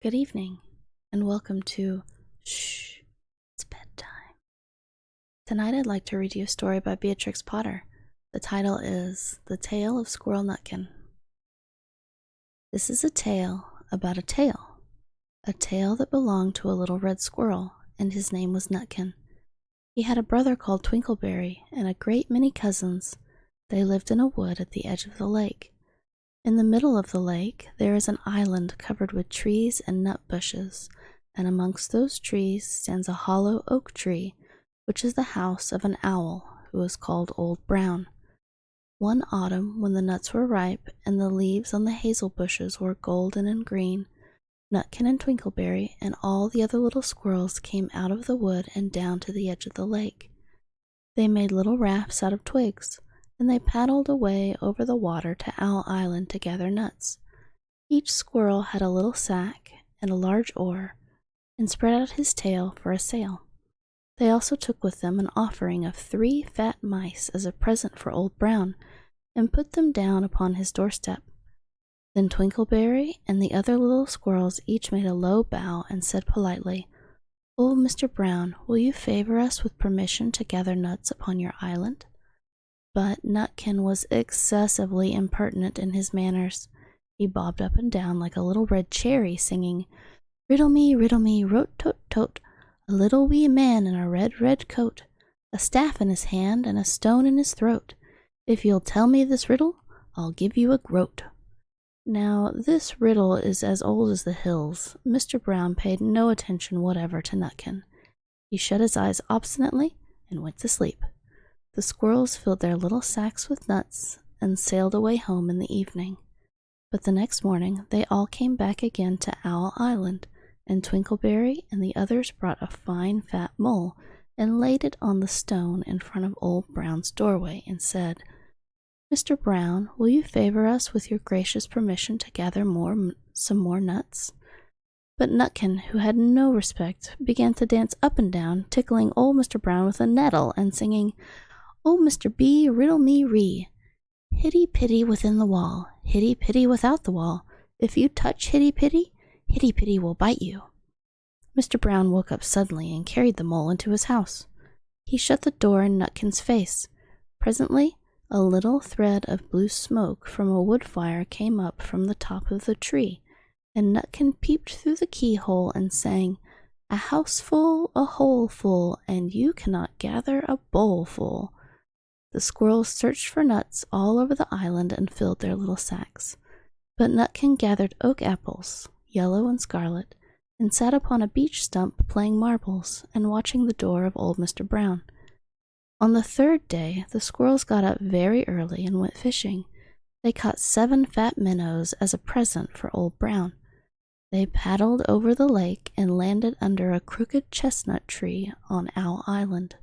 Good evening, and welcome to Shh, it's Bedtime. Tonight I'd like to read you a story by Beatrix Potter. The title is The Tale of Squirrel Nutkin. This is a tale about a tale that belonged to a little red squirrel, and his name was Nutkin. He had a brother called Twinkleberry and a great many cousins. They lived in a wood at the edge of the lake. In the middle of the lake there is an island covered with trees and nut bushes, and amongst those trees stands a hollow oak tree, which is the house of an owl who is called Old Brown. One autumn, when the nuts were ripe and the leaves on the hazel bushes were golden and green, Nutkin and Twinkleberry and all the other little squirrels came out of the wood and down to the edge of the lake. They made little rafts out of twigs, and they paddled away over the water to Owl Island to gather nuts. Each squirrel had a little sack and a large oar, and spread out his tail for a sail. They also took with them an offering of 3 fat mice as a present for Old Brown, and put them down upon his doorstep. Then Twinkleberry and the other little squirrels each made a low bow and said politely, "Old Mr. Brown, will you favor us with permission to gather nuts upon your island?" But Nutkin was excessively impertinent in his manners. He bobbed up and down like a little red cherry, singing, riddle me, rote-tote-tote, a little wee man in a red, red coat, a staff in his hand and a stone in his throat. If you'll tell me this riddle, I'll give you a groat." Now, this riddle is as old as the hills. Mr. Brown paid no attention whatever to Nutkin. He shut his eyes obstinately and went to sleep. The squirrels filled their little sacks with nuts and sailed away home in the evening. But the next morning they all came back again to Owl Island, and Twinkleberry and the others brought a fine fat mole and laid it on the stone in front of Old Brown's doorway and said, "Mr. Brown, will you favor us with your gracious permission to gather some more nuts?" But Nutkin, who had no respect, began to dance up and down, tickling old Mr. Brown with a nettle and singing, "Oh, Mr. B, riddle me ree. Hitty-pitty within the wall, hitty-pitty without the wall. If you touch hitty-pitty, hitty-pitty will bite you." Mr. Brown woke up suddenly and carried the mole into his house. He shut the door in Nutkin's face. Presently, a little thread of blue smoke from a wood fire came up from the top of the tree, and Nutkin peeped through the keyhole and sang, "A house full, a hole full, and you cannot gather a bowl full." The squirrels searched for nuts all over the island and filled their little sacks. But Nutkin gathered oak apples, yellow and scarlet, and sat upon a beech stump playing marbles and watching the door of old Mr. Brown. On the 3rd day, the squirrels got up very early and went fishing. They caught 7 fat minnows as a present for Old Brown. They paddled over the lake and landed under a crooked chestnut tree on Owl Island.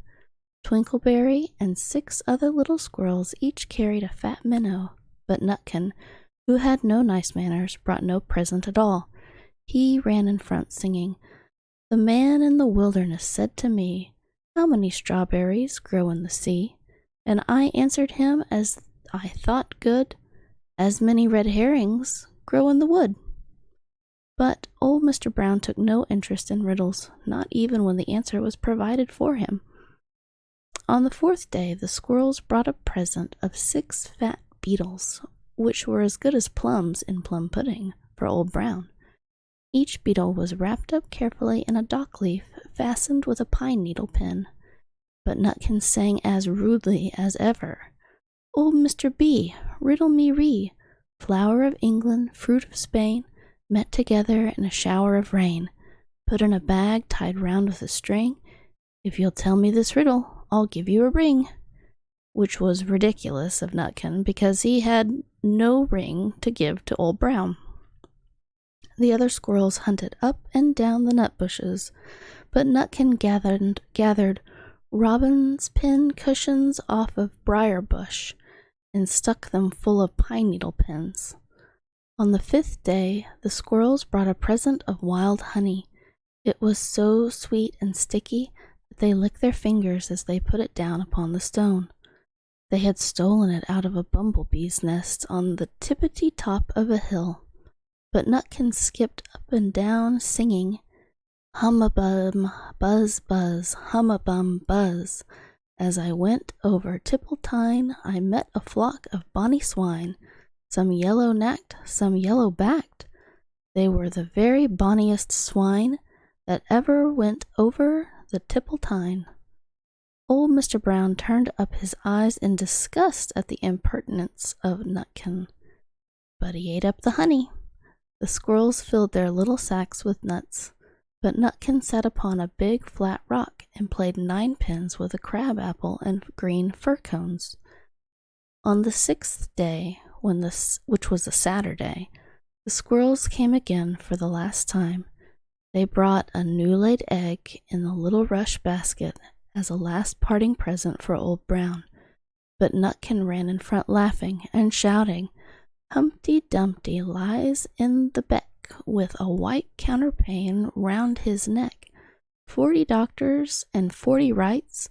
Twinkleberry and 6 other little squirrels each carried a fat minnow, but Nutkin, who had no nice manners, brought no present at all. He ran in front, singing, "The man in the wilderness said to me, 'How many strawberries grow in the sea?' And I answered him as I thought good, 'As many red herrings grow in the wood.'" But old Mr. Brown took no interest in riddles, not even when the answer was provided for him. On the 4th day, the squirrels brought a present of 6 fat beetles, which were as good as plums in plum pudding, for Old Brown. Each beetle was wrapped up carefully in a dock leaf fastened with a pine needle pin. But Nutkin sang as rudely as ever, "Old Mr. B, riddle me ree. Flower of England, fruit of Spain, met together in a shower of rain, put in a bag tied round with a string. If you'll tell me this riddle, I'll give you a ring," which was ridiculous of Nutkin because he had no ring to give to Old Brown. The other squirrels hunted up and down the nut bushes, but Nutkin gathered robin's pin cushions off of briar bush and stuck them full of pine needle pins. On the 5th day, the squirrels brought a present of wild honey. It was so sweet and sticky that they licked their fingers as they put it down upon the stone. They had stolen it out of a bumblebee's nest on the tippity top of a hill. But Nutkin skipped up and down, singing, hum-a-bum, buzz, buzz, hum-a-bum, buzz. As I went over Tipple-tine, I met a flock of bonny swine, some yellow-nacked, some yellow-backed. They were the very bonniest swine that ever went over the Tipple-tine. Old Mr. Brown turned up his eyes in disgust at the impertinence of Nutkin, but he ate up the honey. The squirrels filled their little sacks with nuts, but Nutkin sat upon a big flat rock and played ninepins with a crab apple and green fir cones. On the 6th day, which was a Saturday, the squirrels came again for the last time. They brought a new-laid egg in the little rush basket as a last parting present for Old Brown, but Nutkin ran in front laughing and shouting, Humpty Dumpty lies in the beck with a white counterpane round his neck. 40 doctors and 40 wrights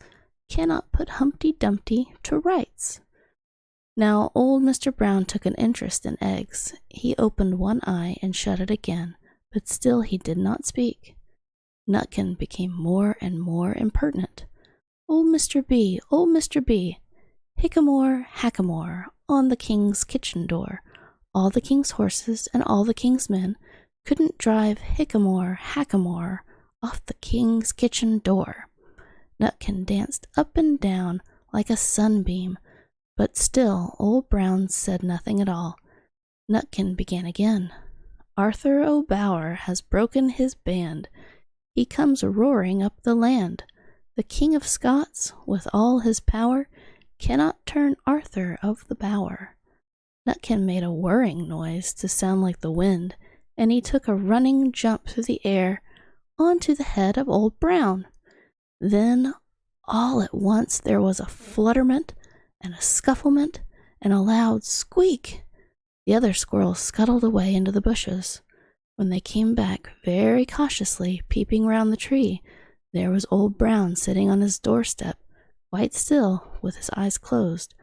cannot put Humpty Dumpty to rights. Now old Mr. Brown took an interest in eggs. He opened one eye and shut it again, but still he did not speak. Nutkin became more and more impertinent. Old Mr. B, old Mr. B, hickamore, hackamore, on the king's kitchen door. All the king's horses and all the king's men couldn't drive hickamore, hackamore off the king's kitchen door. Nutkin danced up and down like a sunbeam, but still Old Brown said nothing at all. Nutkin began again. Arthur O'Bower has broken his band. He comes roaring up the land. The King of Scots, with all his power, cannot turn Arthur of the Bower. Nutkin made a whirring noise to sound like the wind, and he took a running jump through the air onto the head of Old Brown. Then, all at once, there was a flutterment and a scufflement and a loud squeak. The other squirrels scuttled away into the bushes. When they came back, very cautiously peeping round the tree, there was Old Brown sitting on his doorstep, quite still, with his eyes closed,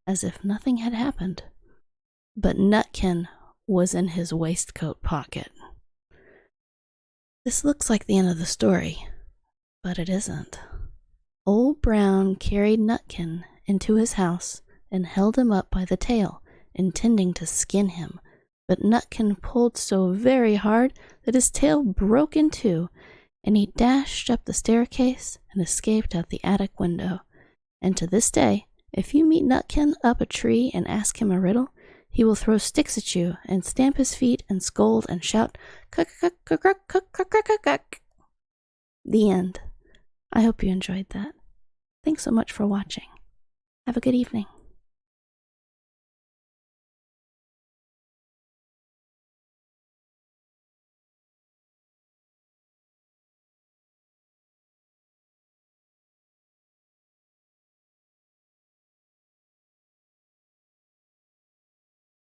as if nothing had happened. But Nutkin was in his waistcoat pocket. This looks like the end of the story, but it isn't. Old Brown carried Nutkin into his house and held him up by the tail, intending to skin him, but Nutkin pulled so very hard that his tail broke in two, and he dashed up the staircase and escaped out the attic window. And to this day, if you meet Nutkin up a tree and ask him a riddle, he will throw sticks at you and stamp his feet and scold and shout, "Cuck-cuck-cuck-cuck-cuck-cuck-cuck." The end. I hope you enjoyed that. Thanks so much for watching. Have a good evening.